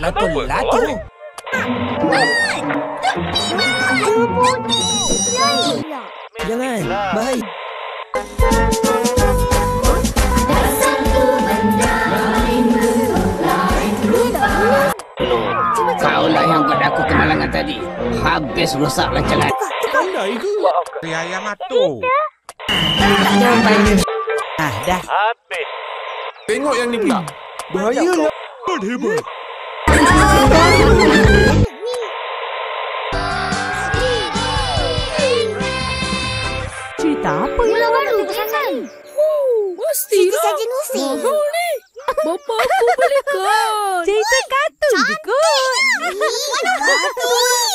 Betul-lah tu. Jangan, bahaya. Kaulah yang buat aku kemalangan tadi. Habis rosak rancangan. Pandai ke? Ayam matu. Dah. Habis. Tengok yang ni pula. Bahaya lah. Hebat. Cerita apa yang baru kan? Cerita saja Nufi. Bapa aku belikan. Cerita kartun je kot. Mana kartun?